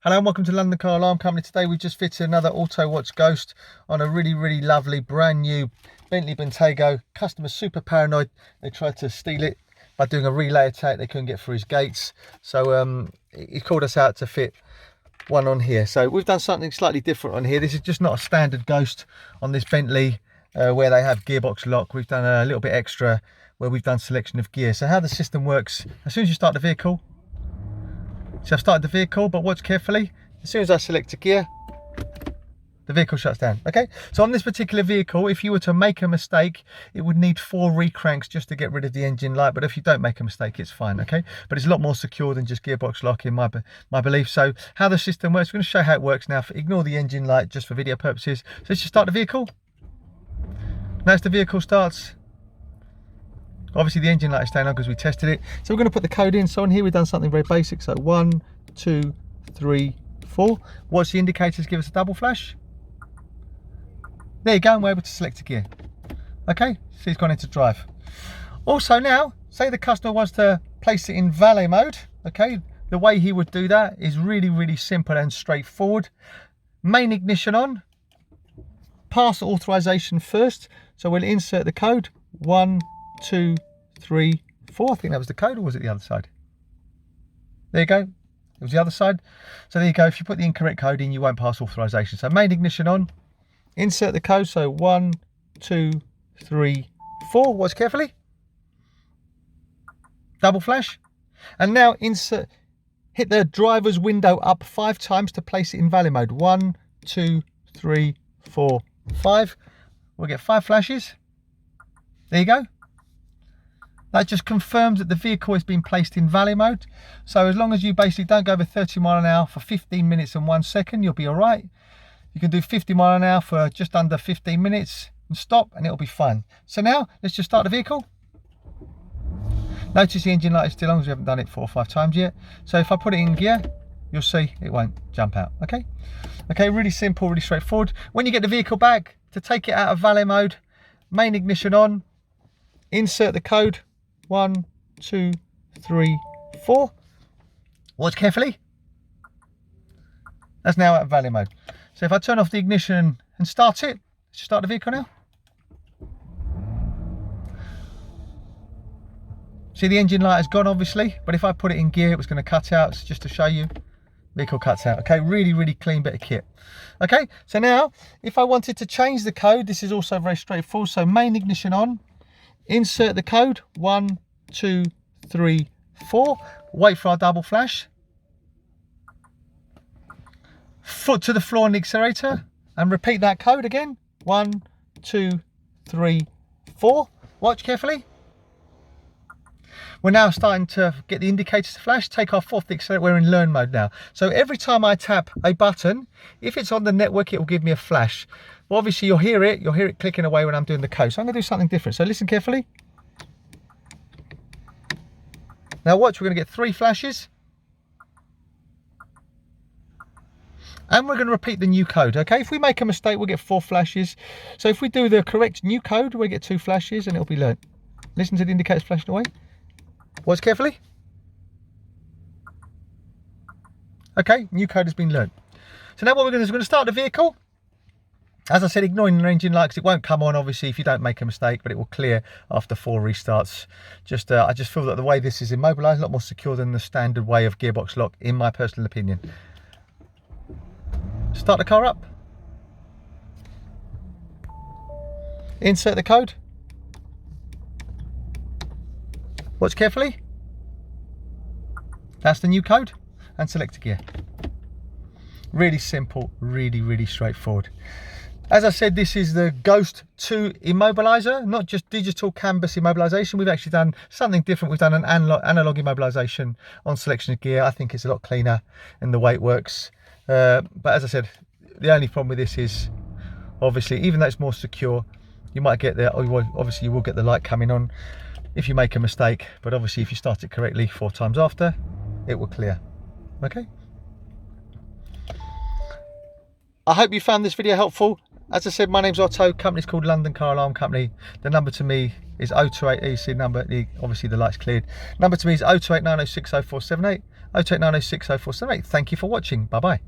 Hello and welcome to London Car Alarm Company. Today we just fitted another Autowatch Ghost on a really lovely brand new Bentley Bentayga. Customer's super paranoid. They tried to steal it by doing a relay attack. They couldn't get through his gates. So he called us out to fit one on here. So we've done something slightly different on here. This is just not a standard Ghost on this Bentley where they have gearbox lock. We've done a little bit extra where we've done selection of gear. So how the system works, as soon as you start the vehicle, so I've started the vehicle, but watch carefully. As soon as I select a gear, the vehicle shuts down. Okay, so on this particular vehicle, if you were to make a mistake, it would need 4 recranks just to get rid of the engine light. But if you don't make a mistake, it's fine. Okay, but it's a lot more secure than just gearbox lock in my belief. So how the system works, we're going to show how it works now. Ignore the engine light just for video purposes. So let's just start the vehicle. Now as the vehicle starts, obviously the engine light is staying on because we tested it. So we're going to put the code in. So on here we've done something very basic. So 1, 2, 3, 4. Watch the indicators give us a double flash. There you go, and we're able to select a gear. Okay, so it's gone into drive. Also now, say the customer wants to place it in valet mode. Okay, the way he would do that is really simple and straightforward. Main ignition on. Pass authorization first. So we'll insert the code 1, 2, 3, 4. I think that was the code, or was it the other side? There you go. It was the other side. So there you go. If you put the incorrect code in, you won't pass authorization. So main ignition on. Insert the code. So 1, 2, 3, 4. Watch carefully. Double flash. And now insert. Hit the driver's window up 5 times to place it in valet mode. 1, 2, 3, 4, 5. We'll get 5 flashes. There you go. That just confirms that the vehicle has been placed in valet mode. So as long as you basically don't go over 30 miles an hour for 15 minutes and 1 second, you'll be all right. You can do 50 miles an hour for just under 15 minutes and stop, and it'll be fine. So now let's just start the vehicle. Notice the engine light is still on because we haven't done it 4 or 5 times yet. So if I put it in gear, you'll see it won't jump out. Okay, really simple, really straightforward. When you get the vehicle back, to take it out of valet mode, main ignition on, insert the code 1, 2, 3, 4. Watch carefully. That's now out of valet mode. So if I turn off the ignition and start it, let's just start the vehicle now. See, the engine light has gone obviously, but if I put it in gear, it was going to cut out. So just to show you, vehicle cuts out. Okay, really clean bit of kit. Okay, so now if I wanted to change the code, this is also very straightforward. So main ignition on. Insert the code 1, 2, 3, 4. Wait for our double flash. Foot to the floor on the accelerator and repeat that code again. 1, 2, 3, 4. Watch carefully. We're now starting to get the indicators to flash. Take our foot off the accelerator. We're in learn mode now. So every time I tap a button, if it's on the network, it will give me a flash. Well, obviously you'll hear it clicking away when I'm doing the code. So I'm going to do something different. So listen carefully. Now watch, we're going to get 3 flashes. And we're going to repeat the new code, okay? If we make a mistake, we'll get 4 flashes. So if we do the correct new code, we'll get 2 flashes and it'll be learnt. Listen to the indicators flashing away. Watch carefully. Okay, new code has been learnt. So now what we're going to do is we're going to start the vehicle. As I said, ignoring the engine light because it won't come on obviously if you don't make a mistake, but it will clear after 4 restarts. I just feel that the way this is immobilised is a lot more secure than the standard way of gearbox lock, in my personal opinion. Start the car up. Insert the code. Watch carefully. That's the new code. And select a gear. Really simple, really straightforward. As I said, this is the Ghost 2 Immobiliser, not just digital canvas immobilisation. We've actually done something different. We've done an analog immobilisation on selection of gear. I think it's a lot cleaner in the way it works. But as I said, the only problem with this is, obviously, even though it's more secure, you might get the, obviously you will get the light coming on if you make a mistake. But obviously if you start it correctly 4 times after, it will clear. Okay. I hope you found this video helpful. As I said, my name's Otto, company's called London Car Alarm Company. The number to me is 028, you see the number, obviously the light's cleared. Number to me is 028 906 0478. 02906 0478. Thank you for watching. Bye bye.